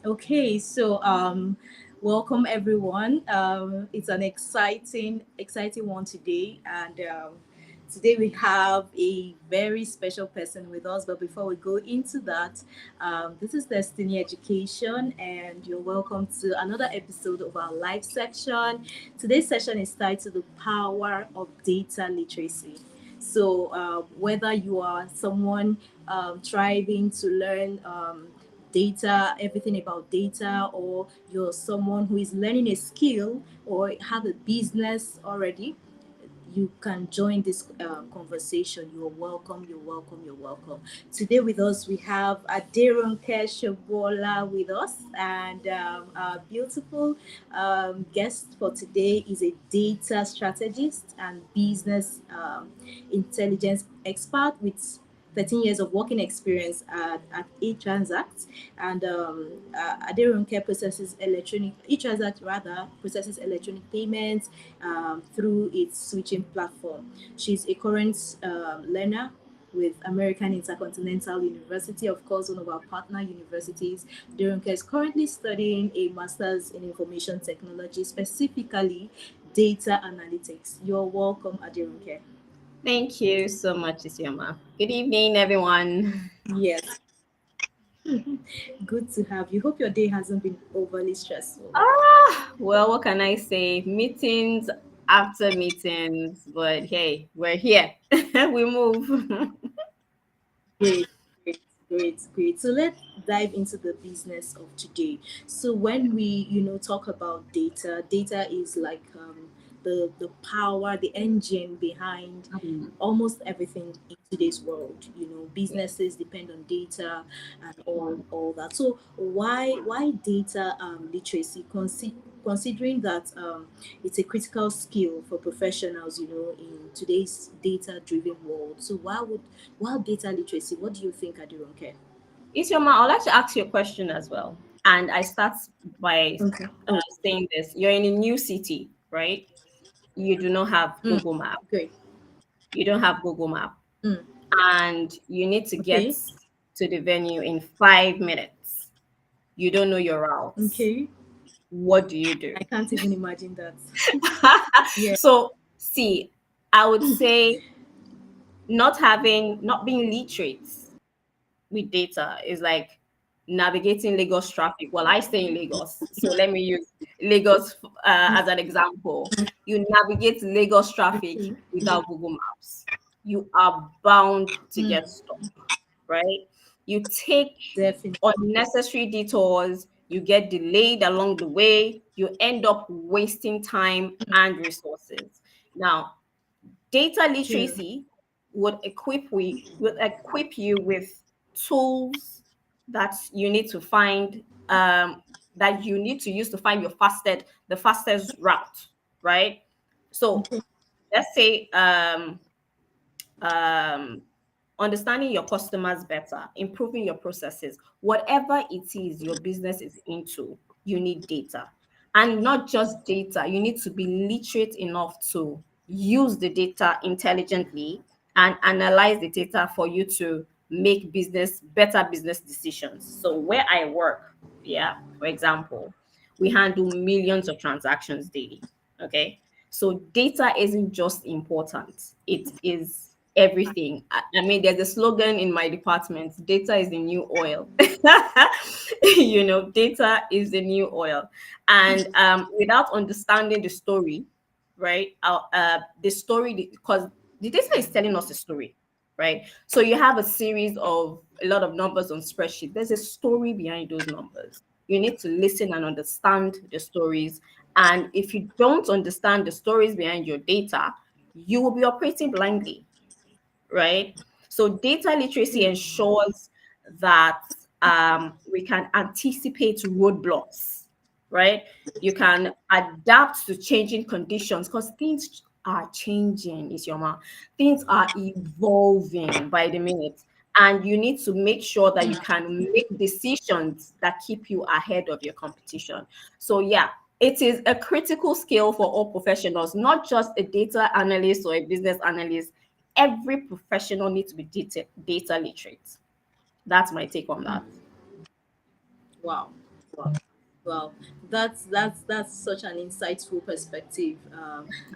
Okay, so welcome everyone. It's an exciting one today, and today we have a very special person with us. But before we go into that, this is Destiny Education, and you're welcome to another episode of our live section. Today's session is titled "The Power of Data Literacy." So, whether you are someone striving to learn data, everything about data, or you're someone who is learning a skill or have a business already, you can join this conversation. You're welcome, you're welcome, you're welcome. Today with us, we have Aderonke Shogbola with us, and our beautiful guest for today is a data strategist and business intelligence expert with 13 years of working experience at eTransact, and Aderonke processes electronic eTransact rather processes electronic payments through its switching platform. She's a current learner with American Intercontinental University, of course, one of our partner universities. Aderonke is currently studying a master's in information technology, specifically data analytics. You're welcome, Aderonke. Thank you so much, Isoioma. Good evening, everyone. Yes, good to have you. Hope your day hasn't been overly stressful. Well, what can I say? Meetings after meetings, but hey, we're here. We move. Great, great, great. So let's dive into the business of today. So when we talk about data, data is like the power, the engine behind almost everything in today's world. Businesses depend on data and all that. So why data literacy? Considering that it's a critical skill for professionals, in today's data-driven world. So why data literacy? What do you think, Adirunke? Isoioma, I'd like to ask you a question as well. And I start by Okay. saying this. You're in a new city, right? You do not have Mm, Google Map. great. You don't have Google Map. Mm, And you need to get okay. to the venue in 5 minutes. You don't know your routes. Okay. What do you do? I can't even imagine that. Yeah. So, see, I would say not being literate with data is like navigating Lagos traffic. Well, I stay in Lagos, so let me use Lagos as an example. You navigate Lagos traffic Okay. without Google Maps. You are bound to Mm, get stuck, right? You take definitely. unnecessary detours, you get delayed along the way, you end up wasting time and resources. Now, data True. literacy would equip you with tools that you need to find that you need to use to find the fastest route, right? So Okay. let's say um, understanding your customers better, improving your processes, whatever it is your business is into, you need data. And not just data, you need to be literate enough to use the data intelligently and analyze the data for you to make better business decisions. So where I work, yeah, for example, we handle millions of transactions daily. Okay. So data isn't just important, it is everything. I mean, there's a slogan in my department: data is the new oil. Data is the new oil. And without understanding the story, right? The story, because the data is telling us a story, right? So you have a series of a lot of numbers on spreadsheet. There's a story behind those numbers. You need to listen and understand the stories. And if you don't understand the stories behind your data, you will be operating blindly, right? So data literacy True. ensures that we can anticipate roadblocks, right? You can adapt to changing conditions because things are changing, Isioma. Things are evolving by the minute. And you need to make sure that you can make decisions that keep you ahead of your competition. So, yeah, it is a critical skill for all professionals, not just a data analyst or a business analyst. Every professional needs to be data literate. That's my take on that. Wow. Wow. Wow, that's such an insightful perspective,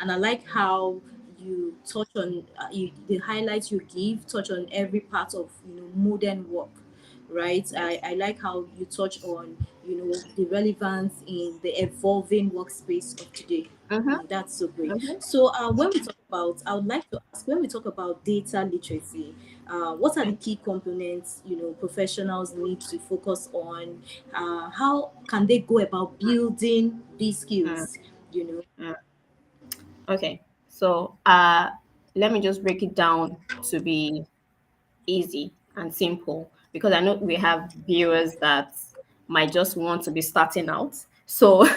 and I like how you touch on the highlights you give touch on every part of modern work, right? I like how you touch on the relevance in the evolving workspace of today. Mm-hmm, That's so great. mm-hmm. So when we talk about, I would like to ask, when we talk about data literacy, what are the key components professionals need to focus on? How can they go about building these Mm, skills? You know, mm. Okay, so let me just break it down to be easy and simple because I know we have viewers that might just want to be starting out. So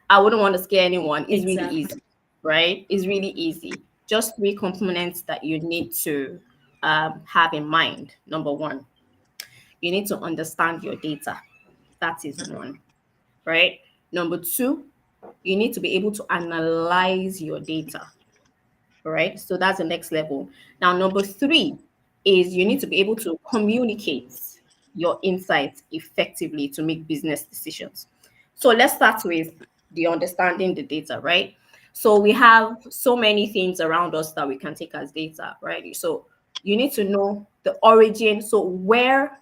I wouldn't want to scare anyone. It's really exactly. easy, right? It's really easy. Just three components that you need to have in mind. Number one, you need to understand your data. That is one, right? Number two, you need to be able to analyze your data. All right. So that's the next level. Now, number three is you need to be able to communicate your insights effectively to make business decisions. So let's start with the understanding the data, right? So we have so many things around us that we can take as data, right? So you need to know the origin. So where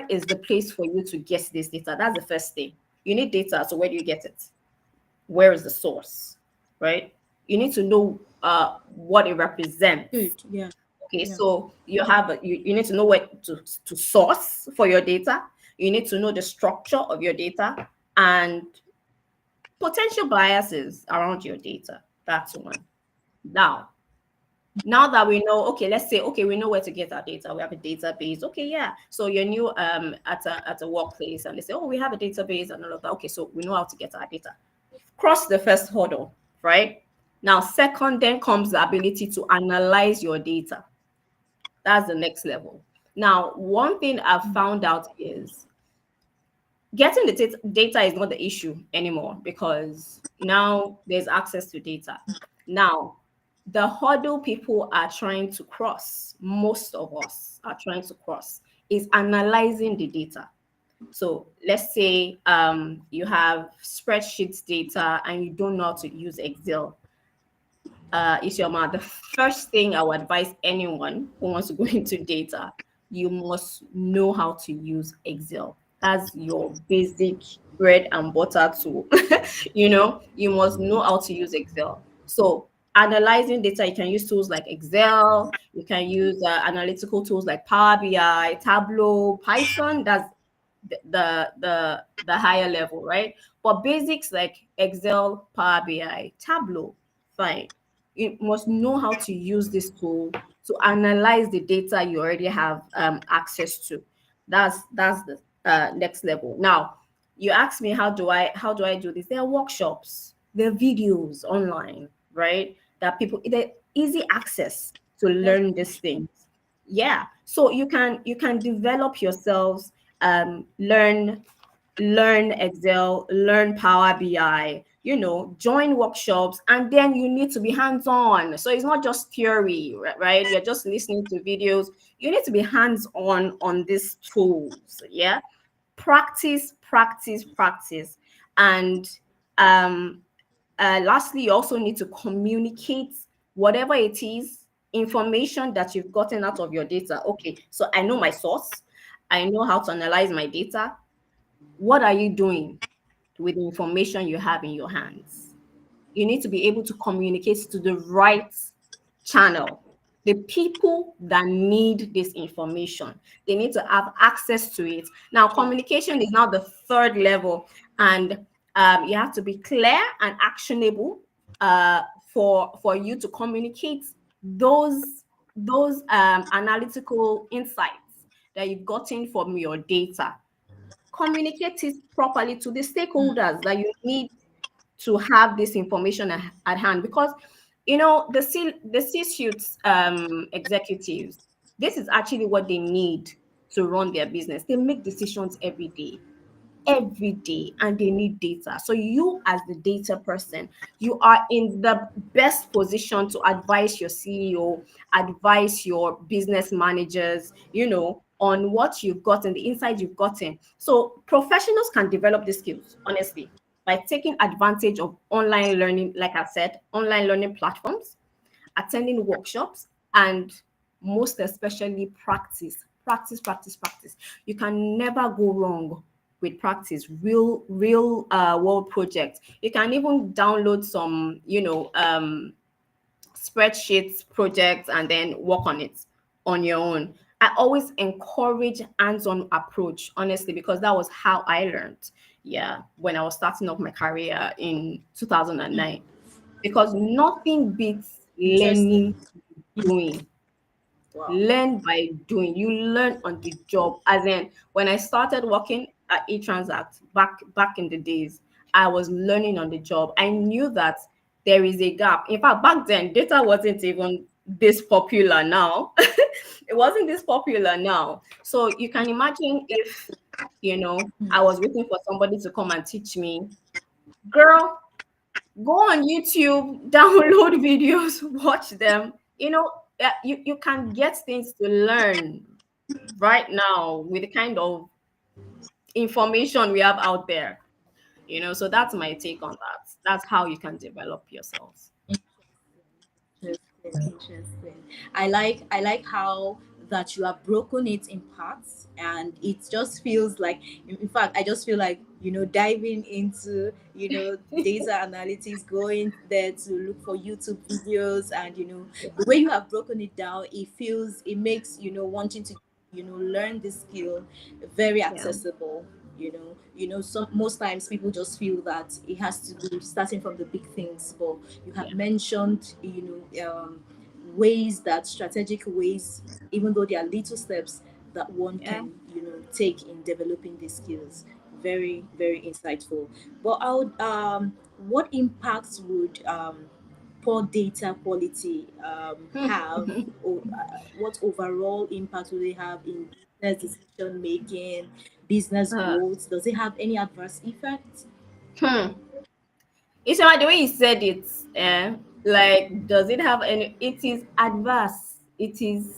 is the place for you to get this data? That's the first thing. You need data. So where do you get it? Where is the source, right? You need to know what it represents. Good. Yeah. Okay, Yeah. so you need to know where to source for your data. You need to know the structure of your data and potential biases around your data. That's one. Now that we know, okay, let's say, okay, we know where to get our data. We have a database. Okay, yeah. So you're new at a workplace and they say, oh, we have a database and all of that. Okay, so we know how to get our data. Cross the first hurdle, right? Now, second, then comes the ability to analyze your data. That's the next level. Now, one thing I've found out is getting the data is not the issue anymore because now there's access to data. Now, the hurdle people are trying to cross, most of us are trying to cross, is analyzing the data. So let's say you have spreadsheets data and you don't know how to use Excel. Isoioma, the first thing I would advise anyone who wants to go into data, you must know how to use Excel. That's your basic bread and butter tool. You must know how to use Excel. So analyzing data, you can use tools like Excel. You can use analytical tools like Power BI, Tableau, Python. That's the higher level, right? But basics like Excel, Power BI, Tableau, fine. You must know how to use this tool to analyze the data you already have access to. That's the next level. Now, you ask me how do I do this? There are workshops, there are videos online, right? That people they easy access to That's learn these things. Yeah, so you can develop yourselves, learn Excel, learn Power BI, join workshops, and then you need to be hands-on. So it's not just theory, right? You're just listening to videos. You need to be hands-on on these tools. Yeah. Practice, practice, practice. And um lastly, you also need to communicate whatever it is, information that you've gotten out of your data. Okay, so I know my source. I know how to analyze my data. What are you doing with the information you have in your hands? You need to be able to communicate to the right channel. The people that need this information, they need to have access to it. Now, true. communication is now the third level, and you have to be clear and actionable for you to communicate those analytical insights that you've gotten from your data. Communicate it properly to the Mm. stakeholders that you need to have this information at hand, because the C-suite executives, this is actually what they need to run their business. They make decisions every day, and they need data. So you, as the data person, you are in the best position to advise your CEO, advise your business managers, on what you've gotten, the insight you've gotten. So professionals can develop these skills, honestly, by taking advantage of online learning, like I said, online learning platforms, attending workshops, and most especially practice. Practice, practice, practice. You can never go wrong with practice. Real world projects. You can even download some, spreadsheets, projects, and then work on it on your own. I always encourage hands-on approach, honestly, because that was how I learned. Yeah, when I was starting off my career in 2009, because nothing beats Interesting. learning doing. Wow. Learn by doing. You learn on the job. As in, when I started working at eTransact back in the days, I was learning on the job. I knew that there is a gap. In fact, back then, data wasn't even this popular now. It wasn't this popular now. So you can imagine if, I was waiting for somebody to come and teach me. Girl, go on YouTube, download videos, watch them. You can get things to learn right now with the kind of information we have out there. So that's my take on that. That's how you can develop yourselves. Interesting, interesting. I like how that you have broken it in parts, and it just feels like, in fact, I just feel like, diving into, data analytics, going there to look for YouTube videos, and the way you have broken it down, it makes, wanting to, learn this skill very Yeah, accessible. Some most times people just feel that it has to be starting from the big things, but you have yeah, mentioned, ways, that strategic ways, even though there are little steps that one yeah. can, take in developing these skills. Very, very insightful. But I would, what impacts would, poor data quality, have, or what overall impact will they have in business decision making, business Uh, growth? Does it have any adverse effects? hmm. It's the way you said it. Like, does it have any? It is adverse. It is.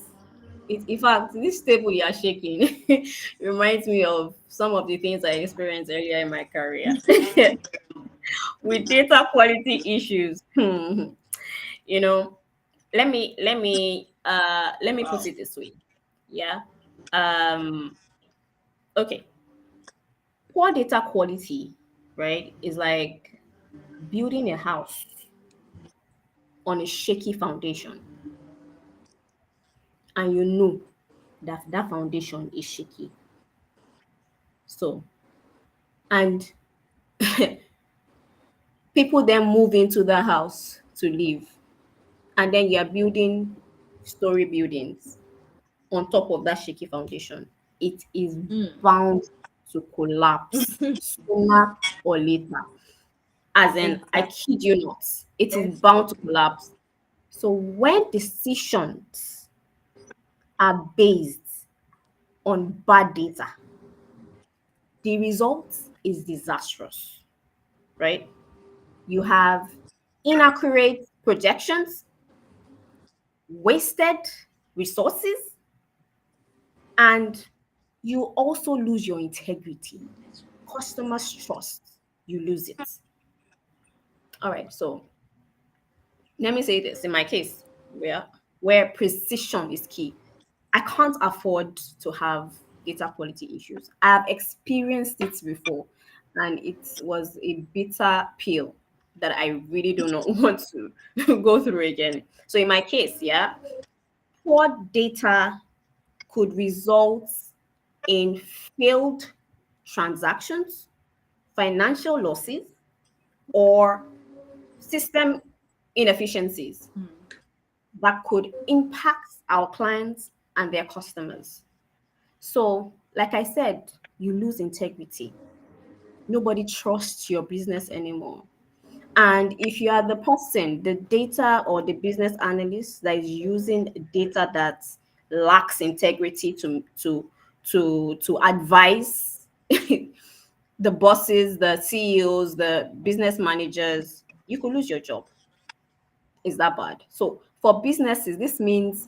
In fact, this table you are shaking reminds me of some of the things I experienced earlier in my career with data quality issues. You know, let me put Wow. it this way. Yeah. Um. Okay. Poor data quality, right, is like building a house on a shaky foundation, and you know that that foundation is shaky. So, and people then move into the house to live, and then you're building story buildings on top of that shaky foundation. It is Mm, bound to collapse sooner or later. As in, I exactly. kid you not, it is bound to collapse. So when decisions are based on bad data, the result is disastrous, right? You have inaccurate projections, wasted resources, and you also lose your integrity. Customers trust, you lose it. All right, so let me say this in my case, where precision is key. I can't afford to have data quality issues. I have experienced it before, and it was a bitter pill that I really do not want to go through again. So in my case, yeah, poor data could result in failed transactions, financial losses, or system inefficiencies that could impact our clients and their customers. So, like I said, you lose integrity. Nobody trusts your business anymore. And if you are the person, the data or the business analyst that is using data that lacks integrity to advise the bosses, the CEOs, the business managers, you could lose your job. Is that bad? So for businesses, this means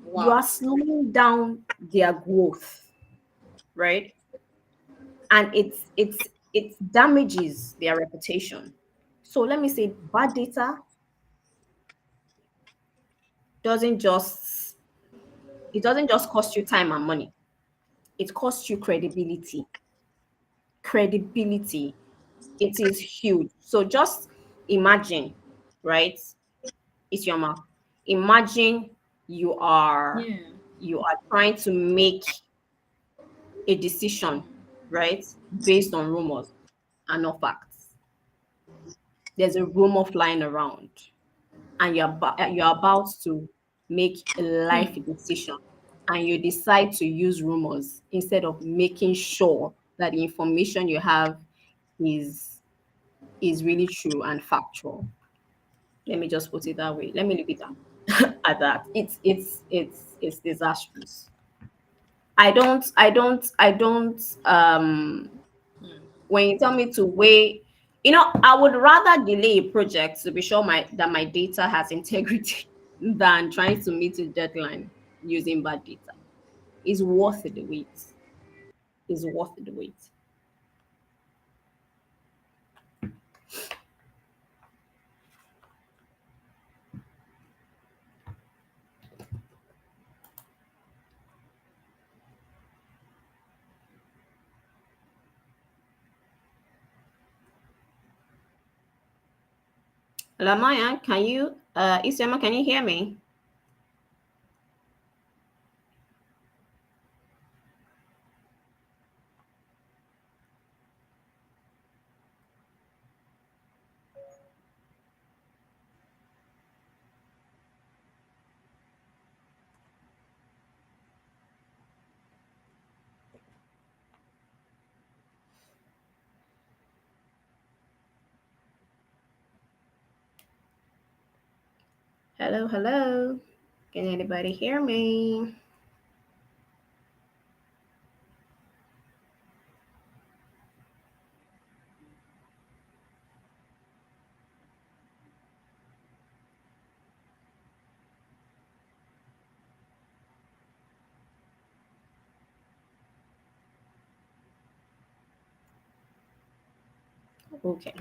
you Wow. are slowing down their growth. right? And it damages their reputation. So let me say bad data doesn't just it doesn't just cost you time and money. It costs you credibility. Credibility. It is huge. So just imagine, right? It's your mouth. Imagine you are Yeah. you are trying to make a decision, right? Based on rumors and not facts. There's a rumor flying around and you're about to make a life Hmm. decision and you decide to use rumors instead of making sure that the information you have is is really true and factual. Let me just put it that way. Let me leave it at that. It's disastrous. I don't when you tell me to weigh, I would rather delay a project to be sure my data has integrity than trying to meet a deadline using bad data. It's worth the wait. It's worth the wait. Hello, Maya, can you Isioma, can you hear me? Hello, hello. Can anybody hear me? Okay.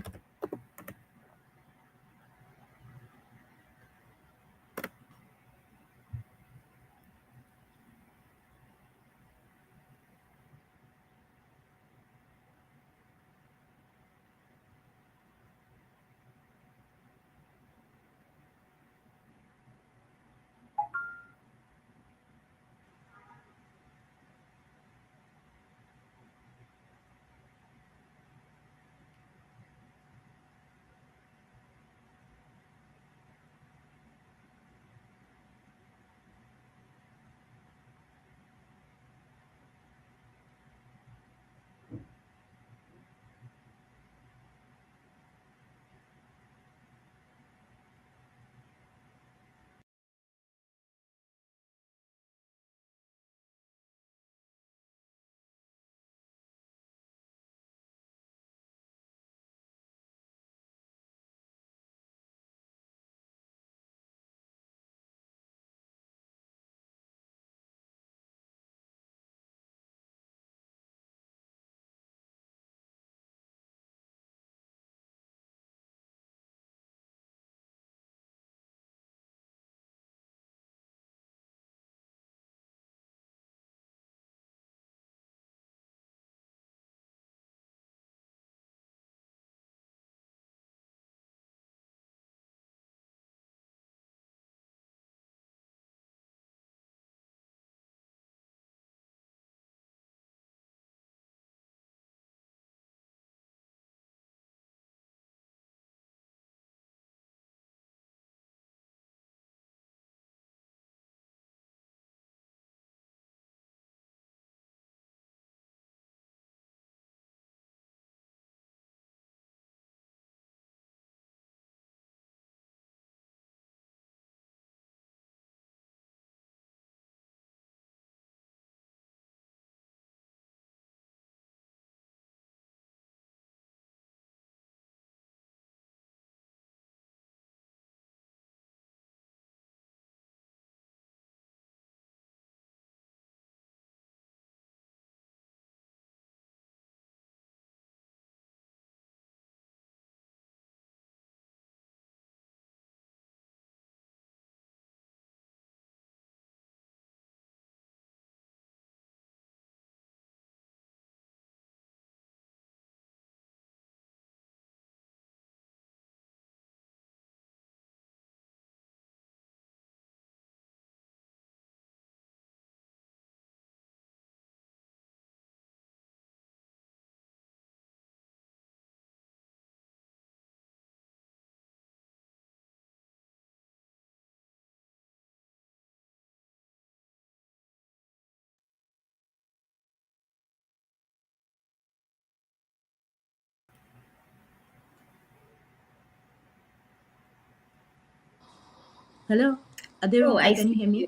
Hello, Oh, Aderonke, I can you see hear me? you.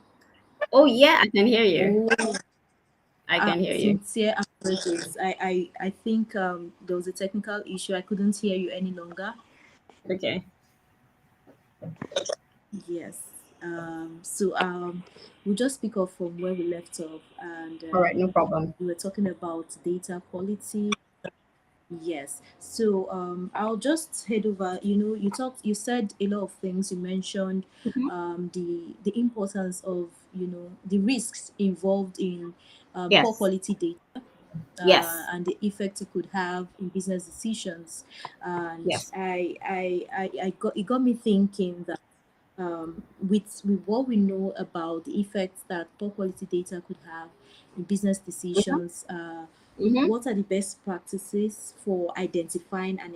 Oh, yeah, I can hear you. Oh, I can hear you. sincere apologies. I think there was a technical issue. I couldn't hear you any longer. Okay. Yes. We'll just pick up from where we left off, and All right, no problem. we were talking about data quality. Yes. I'll just head over. You said a lot of things. You mentioned Mhm. the importance of the risks involved in poor Yes. quality data, Yes. and the effect it could have in business decisions. And Yes. I got it got me thinking that with what we know about the effects that poor quality data could have in business Mhm. decisions, Mhm. what are the best practices for identifying and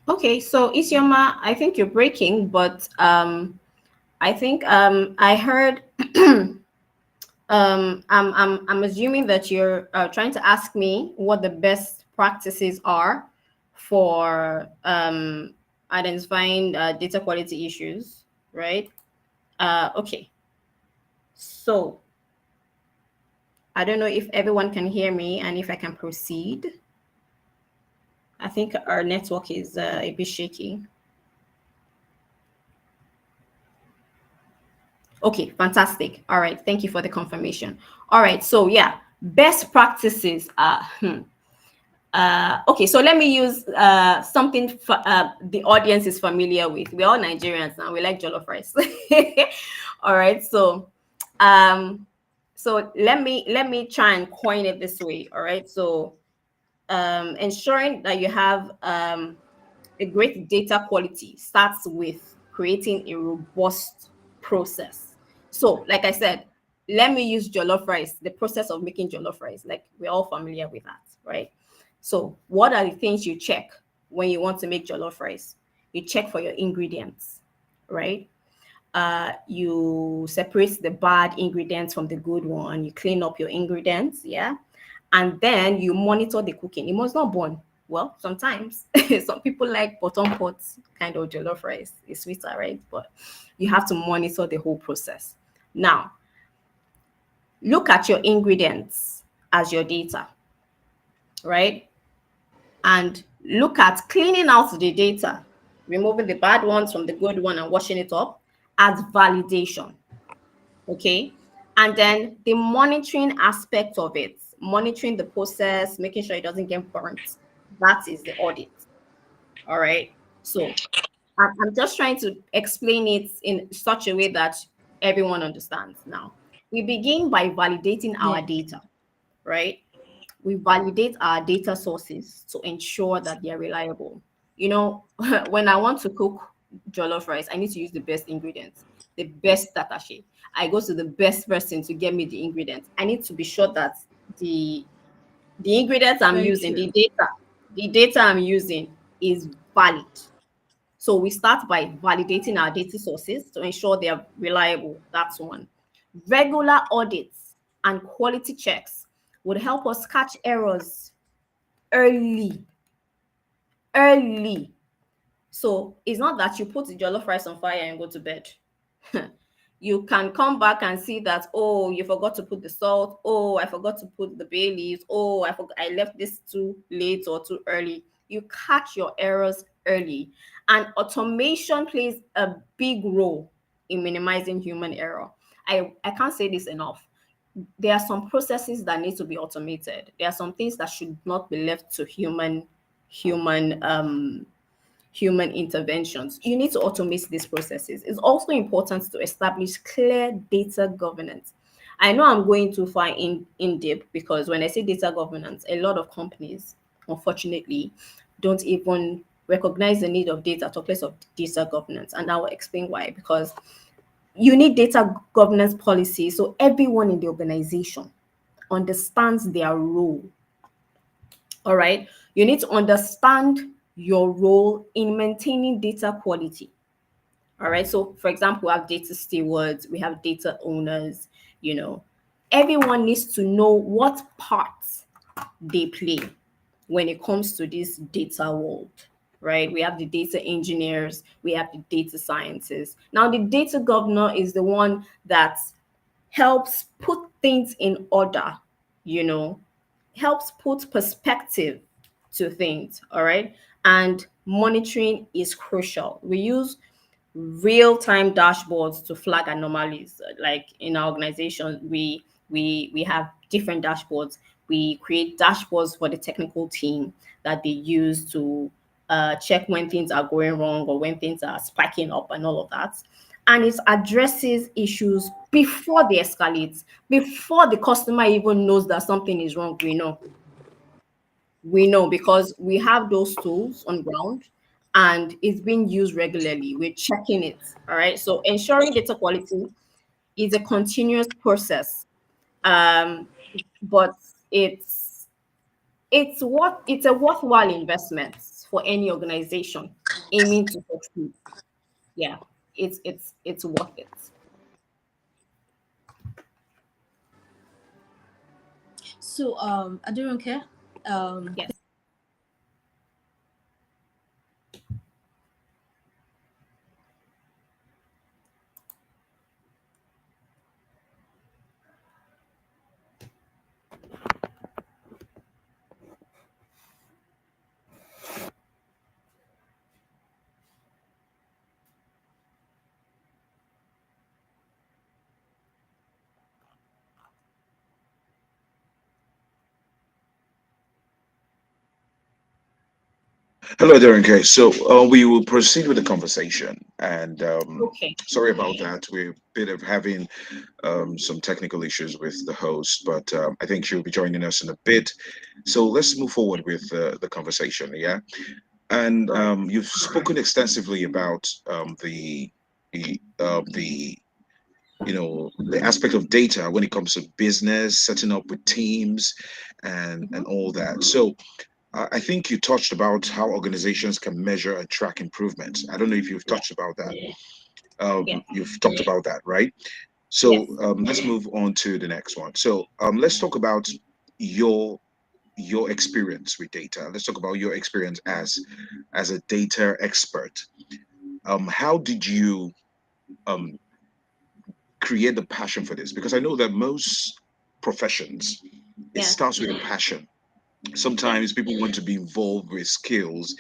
Okay, so Isioma, I think you're breaking, but I think I heard I'm assuming that you're trying to ask me what the best practices are for identifying data quality issues, right? Okay, so I don't know if everyone can hear me and if I can proceed. I think our network is a bit shaky. Okay, fantastic. All right, thank you for the confirmation. All right, so yeah, best practices are. Okay, so let me use something the audience is familiar with. We're all Nigerians now. We like jollof rice. All right, um, so let me try and coin it this way. All right, so ensuring that you have a great data quality starts with creating a robust process. So, like I said, let me use jollof rice, the process of making jollof rice. Like we're all familiar with that, right? So, what are the things you check when you want to make jollof rice? You check for your ingredients, right? You separate the bad ingredients from the good one. You clean up your ingredients, yeah, and then you monitor the cooking. It must not burn. Well, sometimes some people like bottom pot kind of jollof rice. It's sweeter, right? But you have to monitor the whole process. Now, look at your ingredients as your data, right? And look at cleaning out the data, removing the bad ones from the good one and washing it up as validation. Okay. And then the monitoring aspect of it, monitoring the process, making sure it doesn't get burnt. That is the audit. All right. So I'm just trying to explain it in such a way that everyone understands now. We begin by validating our yeah, data, right? We validate our data sources to ensure that they are reliable. You know, when I want to cook jollof rice, I need to use the best ingredients, the best data sheet. I go to the best person to get me the ingredients. I need to be sure that the the ingredients I'm very using, true. the data I'm using is valid. So we start by validating our data sources to ensure they are reliable. That's one. Regular audits and quality checks would help us catch errors early. Early. So it's not that you put the jollof rice on fire and go to bed. You can come back and see that, oh, you forgot to put the salt. Oh, I forgot to put the bay leaves. Oh, I left this too late or too early. You catch your errors early. And automation plays a big role in minimizing human error. I can't say this enough. There are some processes that need to be automated. There are some things that should not be left to human human interventions. You need to automate these processes. It's also important to establish clear data governance. I know I'm going too far in depth because when I say data governance, a lot of companies, unfortunately, don't even recognize the need of data to place of data governance. And I will explain why. Because you need data governance policy so everyone in the organization understands their role. All right. You need to understand your role in maintaining data quality. All right. So, for example, we have data stewards, we have data owners, you know. everyone needs to know what part they play when it comes to this data world, right? We have the data engineers, we have the data scientists. Now, the data governor is the one that helps put things in order, you know, helps put perspective to things, all right? And monitoring is crucial. We use real-time dashboards to flag anomalies. Like in our organization, we have different dashboards. We create dashboards for the technical team that they use to check when things are going wrong or when things are spiking up and all of that. And it addresses issues before they escalate, before the customer even knows that something is wrong. We know because we have those tools on ground and it's being used regularly. We're checking it. All right. So ensuring data quality is a continuous process. Um, but it's a worthwhile investment for any organization aiming to succeed. Yeah, it's worth it. So, Aderonke, Yes. Hello, Aderonke. So we will proceed with the conversation. And Okay. sorry about that. We're a bit of having some technical issues with the host, but I think she'll be joining us in a bit. So let's move forward with the conversation. Yeah. And All right. you've spoken extensively about the the aspect of data when it comes to business, setting up with teams, and Mhm. all that. So I think you touched about how organizations can measure and track improvements. I don't know if you've Yeah. touched about that. Yeah. You've talked about that, right? So Yes. let's move on to the next one. So let's talk about your your experience with data. Let's talk about your experience as a data expert. How did you um, create the passion for this? Because I know that most professions, it Yeah. starts with a passion. Yeah. Sometimes people want to be involved with skills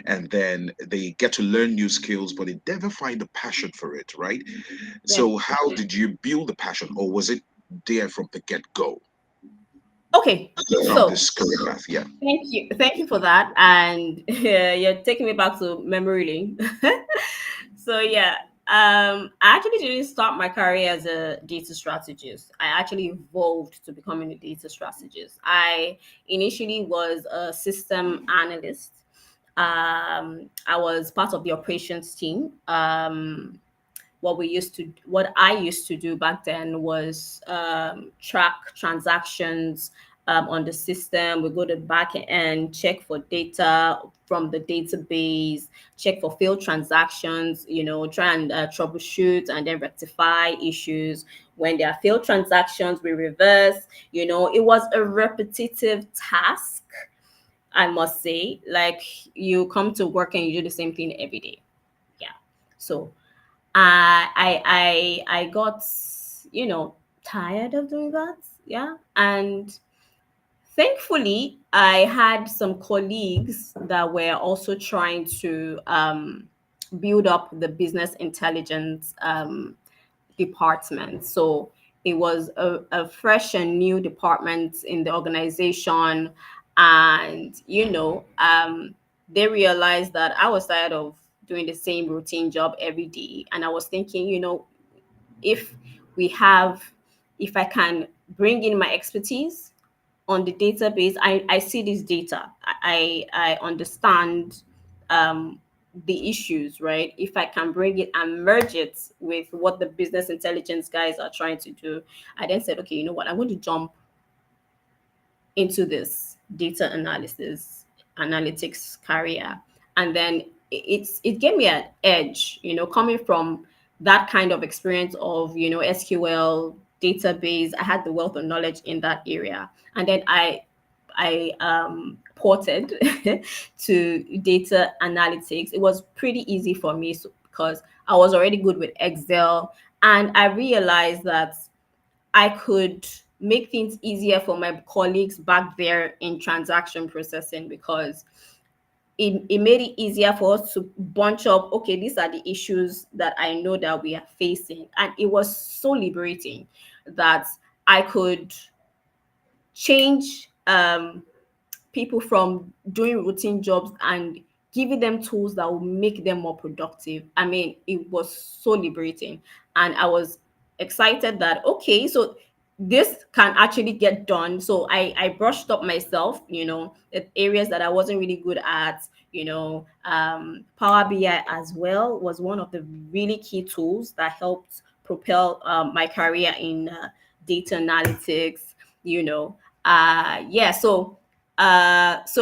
and then they get to learn new skills, but they never find the passion for it, right? Yeah. So, how did you build the passion, or was it there from the get go Okay. on So this career path? Yeah. thank you. Thank you for that. And you're taking me back to memory lane. So yeah, I actually didn't start my career as a data strategist. I actually evolved to becoming a data strategist. I initially was a system analyst. I was part of the operations team. What I used to do back then was track transactions on the system. We go to the back end, check for data from the database, check for failed transactions, try and troubleshoot and then rectify issues. When there are failed transactions, we reverse. It was a repetitive task, I must say. Like, you come to work and you do the same thing every day. Yeah. So I got tired of doing that. Yeah, and thankfully I had some colleagues that were also trying to build up the business intelligence department. So it was a fresh and new department in the organization, and they realized that I was tired of doing the same routine job every day, and I was thinking, if we have if I can bring in my expertise on the database, I see this data, I understand um the issues, right? If I can bring it and merge it with what the business intelligence guys are trying to do, I then said, okay, you know what, I'm going to jump into this data analysis analytics career. And then it gave me an edge, coming from that kind of experience of SQL database. I had the wealth of knowledge in that area, and then I ported to data analytics. It was pretty easy for me, because I was already good with Excel, and I realized that I could make things easier for my colleagues back there in transaction processing, because it made it easier for us to bunch up, okay, these are the issues that I know that we are facing. And it was so liberating that I could change people from doing routine jobs and giving them tools that will make them more productive. I mean, it was so liberating. And I was excited that, okay, so this can actually get done. So I brushed up myself, the areas that I wasn't really good at, Power BI as well was one of the really key tools that helped propel my career in data analytics, yeah. So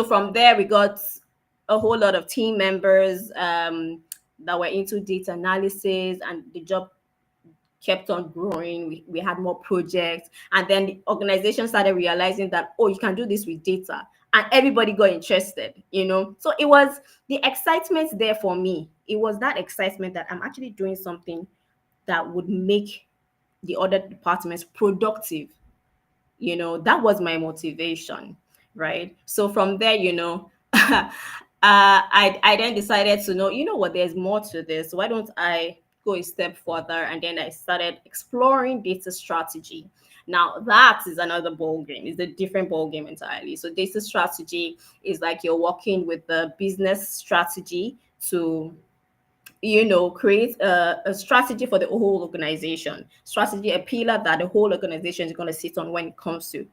from there we got a whole lot of team members that were into data analysis, and the job kept on growing. We had more projects, and then the organization started realizing that, oh, you can do this with data, and everybody got interested. So it was the excitement there for me. It was that excitement that I'm actually doing something that would make the other departments productive. That was my motivation, right? So from there, I then decided to know, what, there's more to this. Why don't I go a step further? And then I started exploring data strategy. Now that is another ball game. It's a different ball game entirely. So data strategy is like you're working with the business strategy to, create a strategy for the whole organization. Strategy, a pillar that the whole organization is going to sit on when it comes to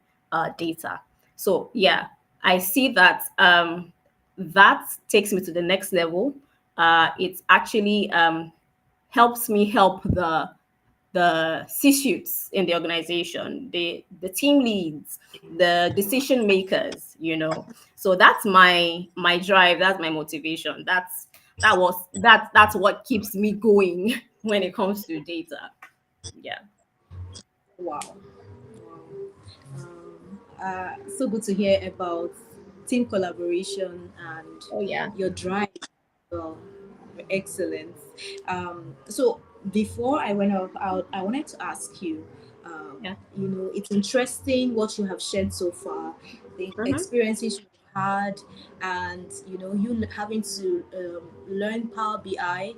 data. So yeah, I see that that takes me to the next level. It actually helps me help the C-suites in the organization, the team leads, the decision makers. So that's my drive, that's my motivation. That's what keeps me going when it comes to data. Yeah. Wow. Wow. So good to hear about team collaboration and Oh yeah. your drive. Well, excellent. So before I went out, I wanted to ask you. Yeah. It's interesting what you have shared so far, the Mm-hmm. experiences you've had, and having to learn Power BI.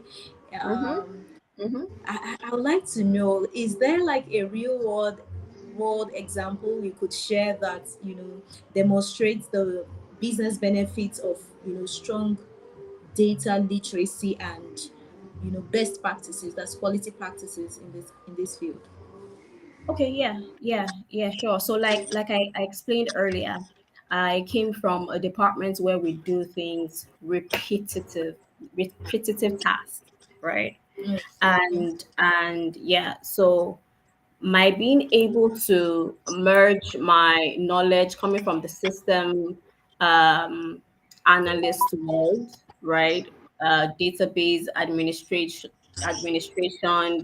Mm-hmm. Um, Mm-hmm. I would like to know, is there like a real world example you could share that demonstrates the business benefits of strong data literacy and best practices, that's quality practices in this field? Okay, yeah, sure. So like I explained earlier, I came from a department where we do things repetitive tasks, right? And yeah, so my being able to merge my knowledge coming from the system um, analyst world, right? Database administration,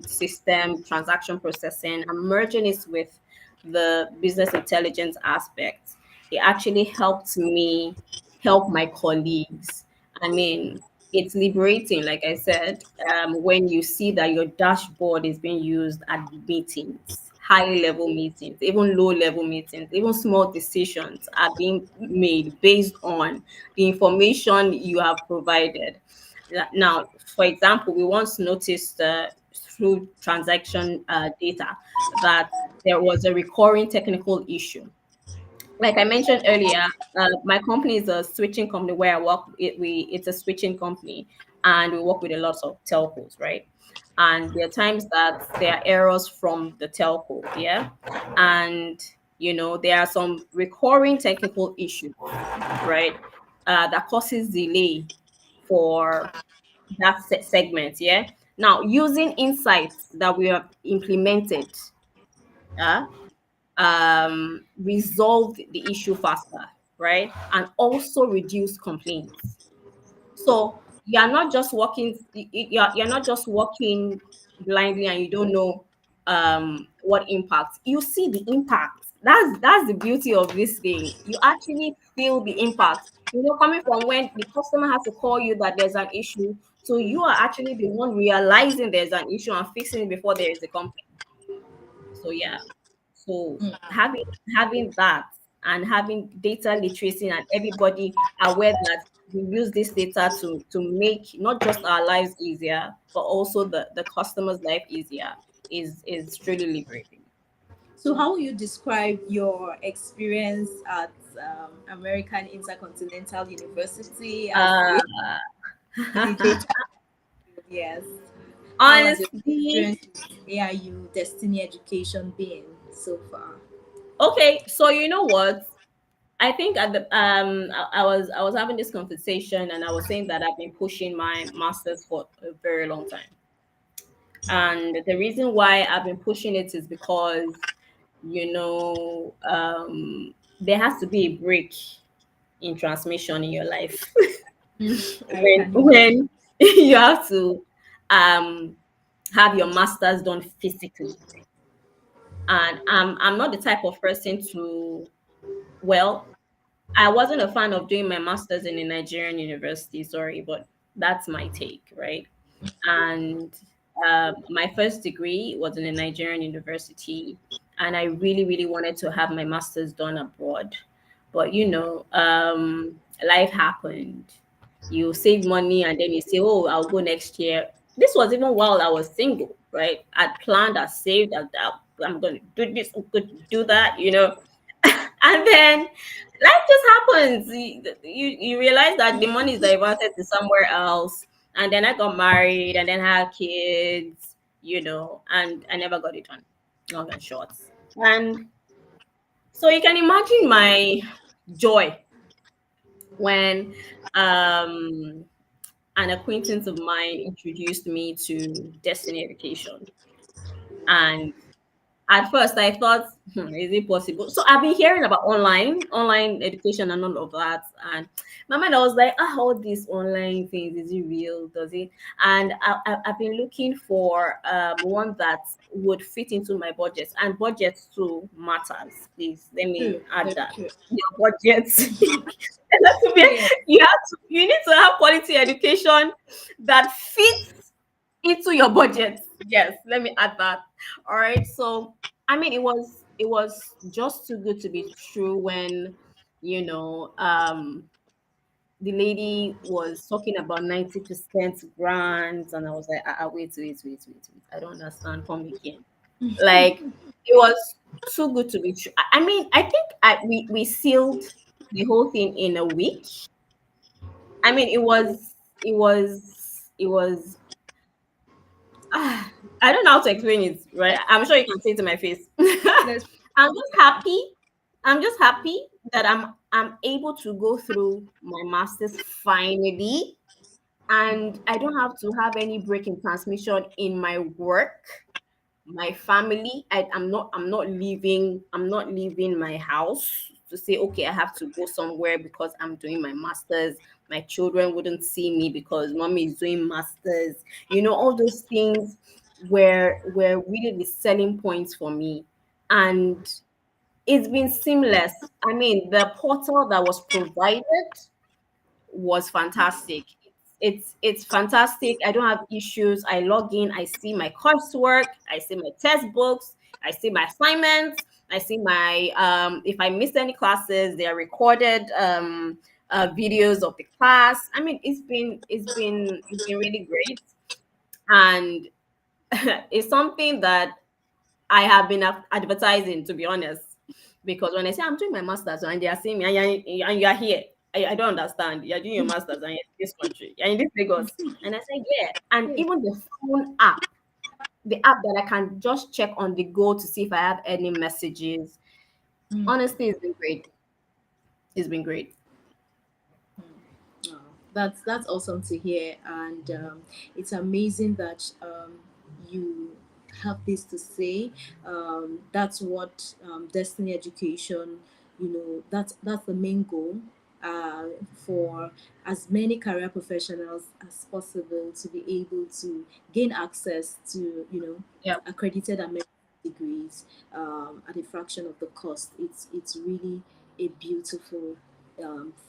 system transaction processing. I'm merging it with the business intelligence aspect. It actually helped me help my colleagues. I mean, it's liberating, like I said, when you see that your dashboard is being used at meetings, high level meetings, even low level meetings, even small decisions are being made based on the information you have provided. Now, for example, we once noticed through transaction data that there was a recurring technical issue. Like I mentioned earlier, my company is a switching company where I work. It's a switching company, and we work with a lot of telcos, right? And there are times that there are errors from the telco, yeah, and there are some recurring technical issues, right, that causes delay for that segment, yeah. Now, using insights that we have implemented, uh, resolve the issue faster, right? And also reduce complaints. So you're not just working blindly and you don't know. what impact. You see the impact. That's the beauty of this thing. You actually feel the impact. Coming from when the customer has to call you that there's an issue, so you are actually the one realizing there's an issue and fixing it before there is a complaint. So yeah. So Mm. having that, and having data literacy, and everybody aware that we use this data to make not just our lives easier, but also the customer's life easier, is truly liberating. So, how will you describe your experience at American Intercontinental University as Uh, a data? Yes. How has your honestly, experience with AIU Destiny Education been so far? okay. So you know what? I think at the I was having this conversation, and I was saying that I've been pushing my masters for a very long time. And the reason why I've been pushing it is because, there has to be a break in transmission in your life. I when can imagine. when you have to um have your masters done physically. And I'm not the type of person to, well, I wasn't a fan of doing my masters in a Nigerian university, sorry, but that's my take, right? And my first degree was in a Nigerian university, and I really, really wanted to have my master's done abroad. But life happened. You save money, and then you say, "Oh, I'll go next year." This was even while I was single, right? I'd planned, I saved, I'm going to do this, I'm going to do that, and then life just happens. You realize that the money is diverted to somewhere else, and then I got married, and then had kids, and I never got it done, long and short. And so you can imagine my joy when um an acquaintance of mine introduced me to Destiny Education. And at first I thought, is it possible? So I've been hearing about online education and all of that. And my mind, I was like, all these online things, is it real? Does it? And I've been looking for one that would fit into my budget. And budget too matters. Please let me True, add very that. true. Your budget. And that's to be- Yeah. you need to have quality education that fits into your budget. Yes, let me add that. All right. So I mean, it was just too good to be true when, you know, um, the lady was talking about 90% grants, and I was like, wait. I don't understand. Come again. Like, it was too good to be true. I mean, I think we sealed the whole thing in a week. I mean, it was I don't know how to explain it, right? I'm sure you can see it to my face. Let's. I'm just happy. I'm just happy that I'm able to go through my masters finally, and I don't have to have any break in transmission in my work, my family. I'm not leaving my house to say, okay, I have to go somewhere because I'm doing my masters. My children wouldn't see me because mommy is doing masters. All those things were really the selling points for me. And it's been seamless. I mean, the portal that was provided was fantastic. It's fantastic. I don't have issues. I log in, I see my coursework, I see my textbooks, I see my assignments, I see my if I missed any classes, they are recorded videos of the class. I mean, it's been really great. And it's something that I have been advertising, to be honest, because when I say I'm doing my masters and they are seeing me, and you are here, I don't understand. You're doing your masters and you're in this country, you're in this Lagos, and I say yeah. And Yeah. even the phone app, the app that I can just check on the go to see if I have any messages. Mm. Honestly, it's been great. It's been great. Oh, that's awesome to hear, and it's amazing that you have this to say. That's what Destiny Education, that's the main goal. For as many career professionals as possible to be able to gain access to Yeah. accredited American degrees at a fraction of the cost. It's really a beautiful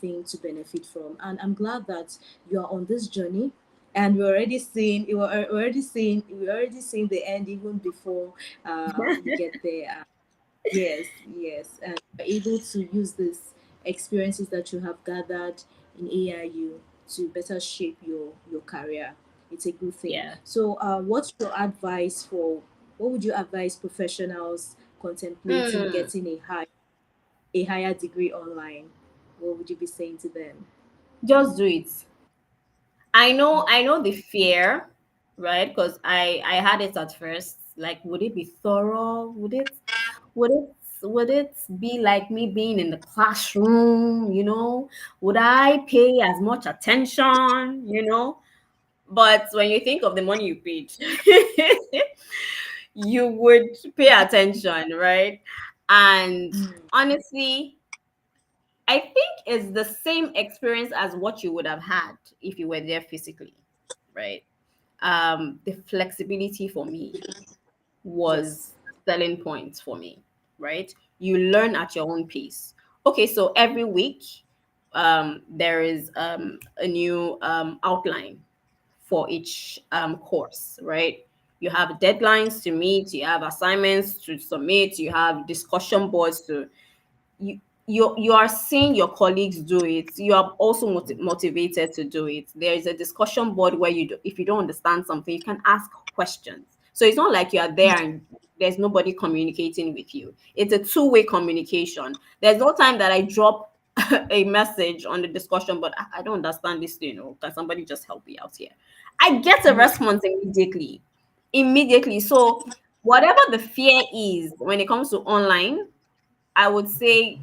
thing to benefit from, and I'm glad that you are on this journey. And we're already seeing the end even before you get there. Yes, yes, and you're able to use these experiences that you have gathered in AIU to better shape your career. It's a good thing. Yeah. So, what's your advice for? What would you advise professionals contemplating Hmm. getting a higher degree online? What would you be saying to them? Just do it. I know the fear, right? Because I had it at first. Like, would it be thorough? Would it be like me being in the classroom? Would I pay as much attention? But when you think of the money you paid, you would pay attention, right? And Mm, honestly, I think it's the same experience as what you would have had if you were there physically, right? The flexibility for me yes. was selling points for me, right? You learn at your own pace. Okay, so every week, there is a new outline for each course, right? You have deadlines to meet, you have assignments to submit, you have discussion boards to you you are seeing your colleagues do it. You are also motivated to do it. There is a discussion board where if you don't understand something, you can ask questions. So it's not like you are there and there's nobody communicating with you. It's a two-way communication. There's no time that I drop a message on the discussion board. I don't understand this, can somebody just help me out here? I get a Mm, response immediately. So whatever the fear is when it comes to online, I would say,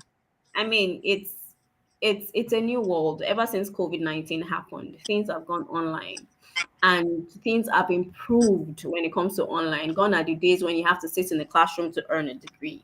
I mean, it's a new world. Ever since COVID-19 happened, things have gone online, and things have improved when it comes to online. Gone are the days when you have to sit in the classroom to earn a degree.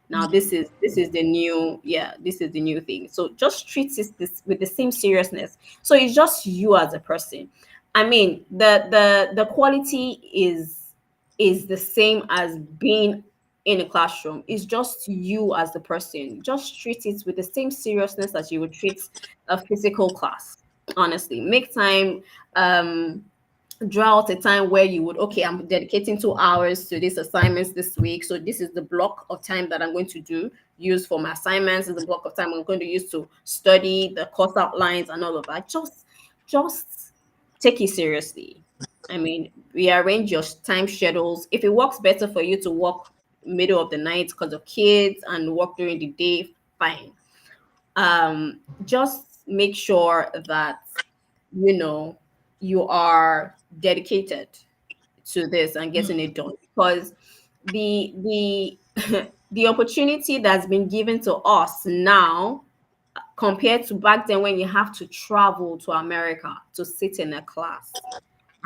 Now this is the new, yeah, this is the new thing. So just treat this with the same seriousness. So it's just you as a person. I mean, the quality is the same as being in a classroom. It's just you as the person. Just treat it with the same seriousness as you would treat a physical class. Honestly, make time. um Draw out a time where you would, okay, I'm dedicating 2 hours to these assignments this week, so this is the block of time that I'm going to use for my assignments. This is the block of time I'm going to use to study the course outlines and all of that. Just take it seriously. I mean, rearrange your time schedules. If it works better for you to work middle of the night because of kids and work during the day, fine. Just make sure that you know you are dedicated to this and getting mm, it done, because the the opportunity that's been given to us now compared to back then when you have to travel to America to sit in a class,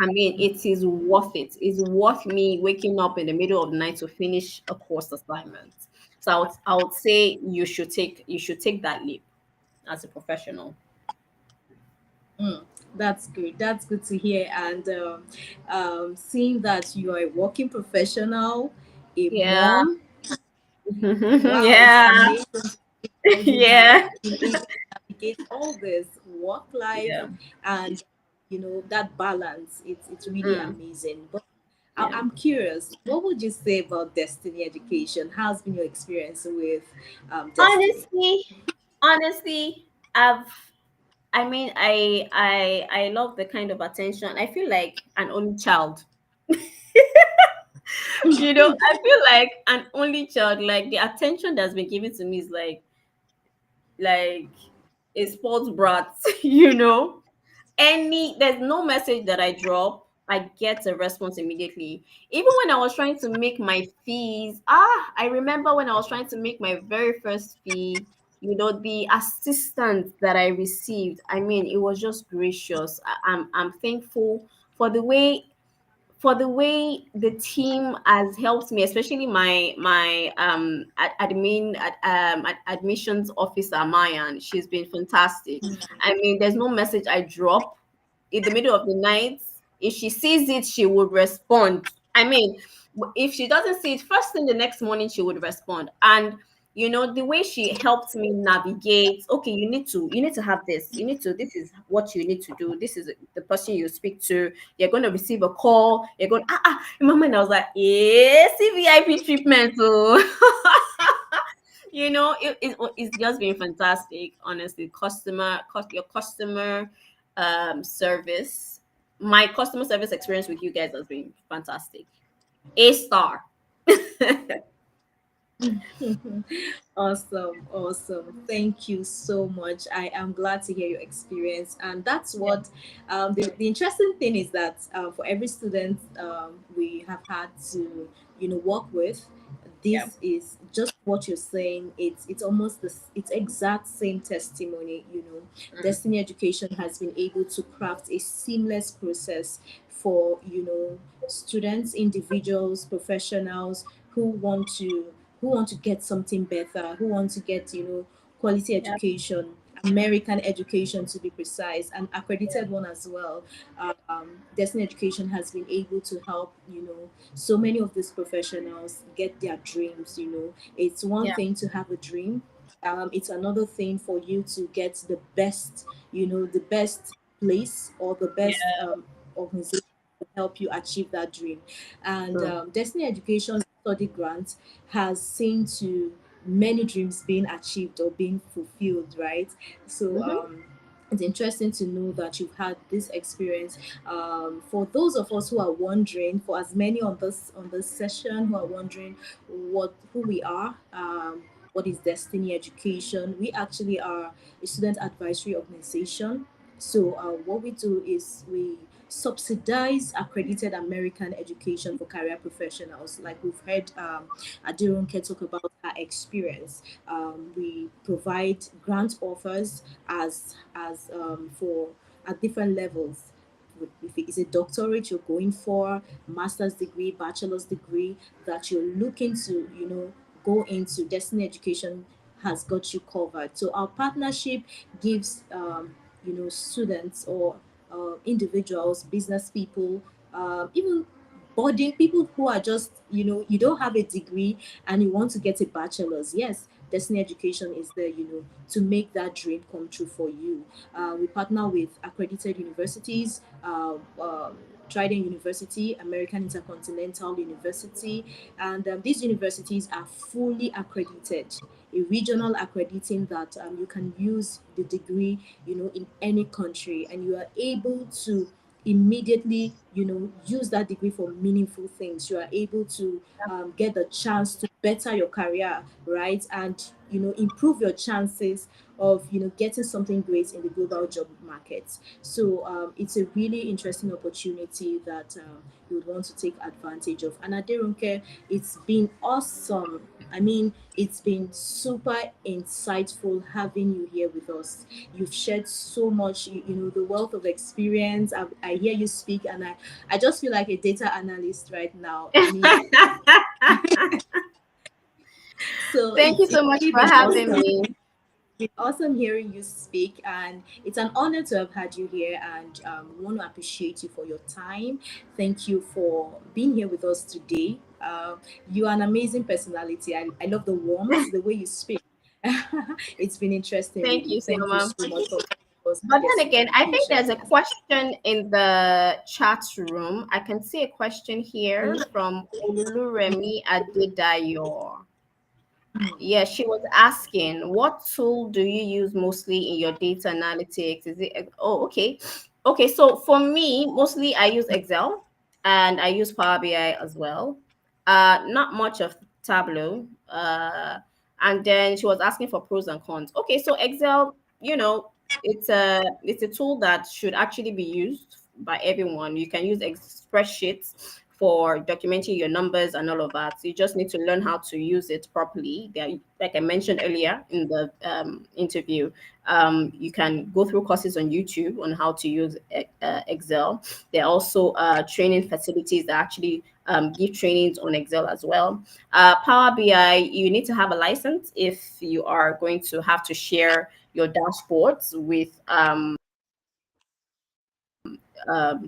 I mean, mm. it is worth it. It's worth me waking up in the middle of the night to finish a course assignment. So I would say you should take that leap as a professional. Mm, that's good. That's good to hear. And seeing that you are a working professional, a Yeah. mom, wow, it's Yeah. amazing how you have Yeah. been able to navigate all this work life Yeah. and that balance. It's really Mm. amazing. But Yeah. I'm curious, what would you say about Destiny Education? How's been your experience with Destiny? Honestly, I mean, I love the kind of attention. I feel like an only child. I feel like an only child. Like, the attention that's been given to me is like a sports brat. There's no message that I drop, I get a response immediately. Even when I was trying to make my fees, I remember when I was trying to make my very first fee, the assistance that I received, I mean, it was just gracious. I'm thankful for the way the team has helped me, especially my admissions officer Mayan. She's been fantastic. I mean, there's no message I drop in the middle of the night. If she sees it, she would respond. I mean, if she doesn't see it first thing the next morning, she would respond. And the way she helped me navigate, okay, you need to have this, this is what you need to do, this is the person you speak to, you're going to receive a call, you're going in my mind I was like, yeah, CVIP treatment. So it's just been fantastic, honestly. Your customer service, my customer service experience with you guys has been fantastic. A star. Awesome, awesome. Thank you so much. I am glad to hear your experience. And that's what the interesting thing is that for every student we have had to, work with, Yeah. this is just what you're saying. It's almost it's exact same testimony. Mm. Destiny Education has been able to craft a seamless process for, students, individuals, professionals who want to get something better, who want to get, quality Yeah. education, American education to be precise, an Yeah. accredited one as well. Destiny Education has been able to help, so many of these professionals get their dreams. It's one Yeah. thing to have a dream. It's another thing for you to get the best place or the best Yeah. organization to help you achieve that dream. And True. Destiny Education Study Grant has seen to many dreams being achieved or being fulfilled, right? So Mm-hmm. it's interesting to know that you've had this experience. For those of us who are wondering, for as many on this session who are wondering who we are, what is Destiny Education? We actually are a student advisory organization. So what we do is we subsidize accredited American education for career professionals. Like we've heard Aderonke talk about her experience. We provide grant offers for at different levels. If it is a doctorate you're going for, master's degree, bachelor's degree that you're looking to, go into, Destiny Education has got you covered. So our partnership gives, students or individuals, business people, even budding people who are just, you don't have a degree and you want to get a bachelor's. Yes, Destiny Education is there, to make that dream come true for you. We partner with accredited universities, Trident University, American Intercontinental University, and these universities are fully accredited. A regional accrediting that you can use the degree, in any country, and you are able to immediately, use that degree for meaningful things. You are able to get the chance to better your career, right? And, improve your chances of, getting something great in the global job market. So it's a really interesting opportunity that you would want to take advantage of. And Aderonke, it's been awesome. I mean, it's been super insightful having you here with us. You've shared so much, the wealth of experience. I hear you speak, and I just feel like a data analyst right now. I mean, so Thank you it's so much really for been having awesome. me. Been awesome hearing you speak, and it's an honor to have had you here. And we want to appreciate you for your time. Thank you for being here with us today. You are an amazing personality. I love the warmth, the way you speak. It's been interesting, Thank really. you, Thank you Sioma. so much for us But then Destiny again, I think Education. there's a question in the chat room. I can see a question here from Oluremi Adedayo. Yeah, she was asking, what tool do you use mostly in your data analytics? Is it, oh, okay. Okay, so for me, mostly I use Excel and I use Power BI as well. Not much of Tableau. And then she was asking for pros and cons. Okay, so Excel, it's a tool that should actually be used by everyone. You can use spreadsheets for documenting your numbers and all of that. So you just need to learn how to use it properly. Like I mentioned earlier in the interview, you can go through courses on YouTube on how to use Excel. There are also training facilities that actually give trainings on Excel as well. Power BI, you need to have a license if you are going to have to share your dashboards with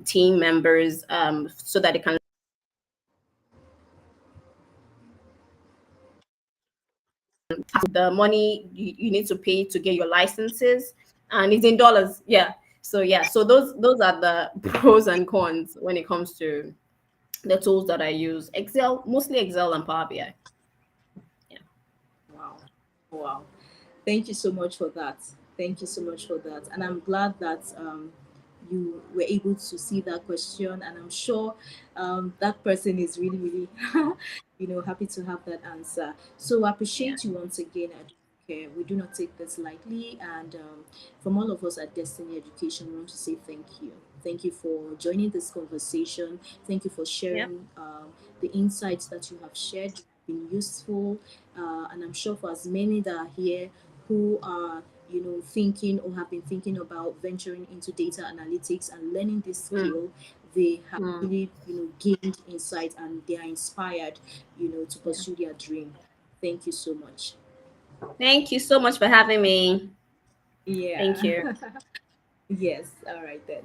team members so that they can the money you need to pay to get your licenses, and it's in dollars. Yeah. So yeah, so those are the pros and cons when it comes to the tools that I use. Excel, mostly Excel and Power BI. Yeah. Wow. Wow. Thank you so much for that. Thank you so much for that. And I'm glad that you were able to see that question. And I'm sure that person is really, really, happy to have that answer. So I Yeah. appreciate you once again. Okay, we do not take this lightly. And from all of us at Destiny Education, we want to say thank you. Thank you for joining this conversation. Thank you for Yep. sharing the insights that you have shared. Been useful, and I'm sure for as many that are here who are thinking or have been thinking about venturing into data analytics and learning this Mm, skill, they have mm. really gained insight and they are inspired to Yeah. pursue their dream. Thank you so much. Thank you so much for having me. Yeah. Thank you. Yes, all right then.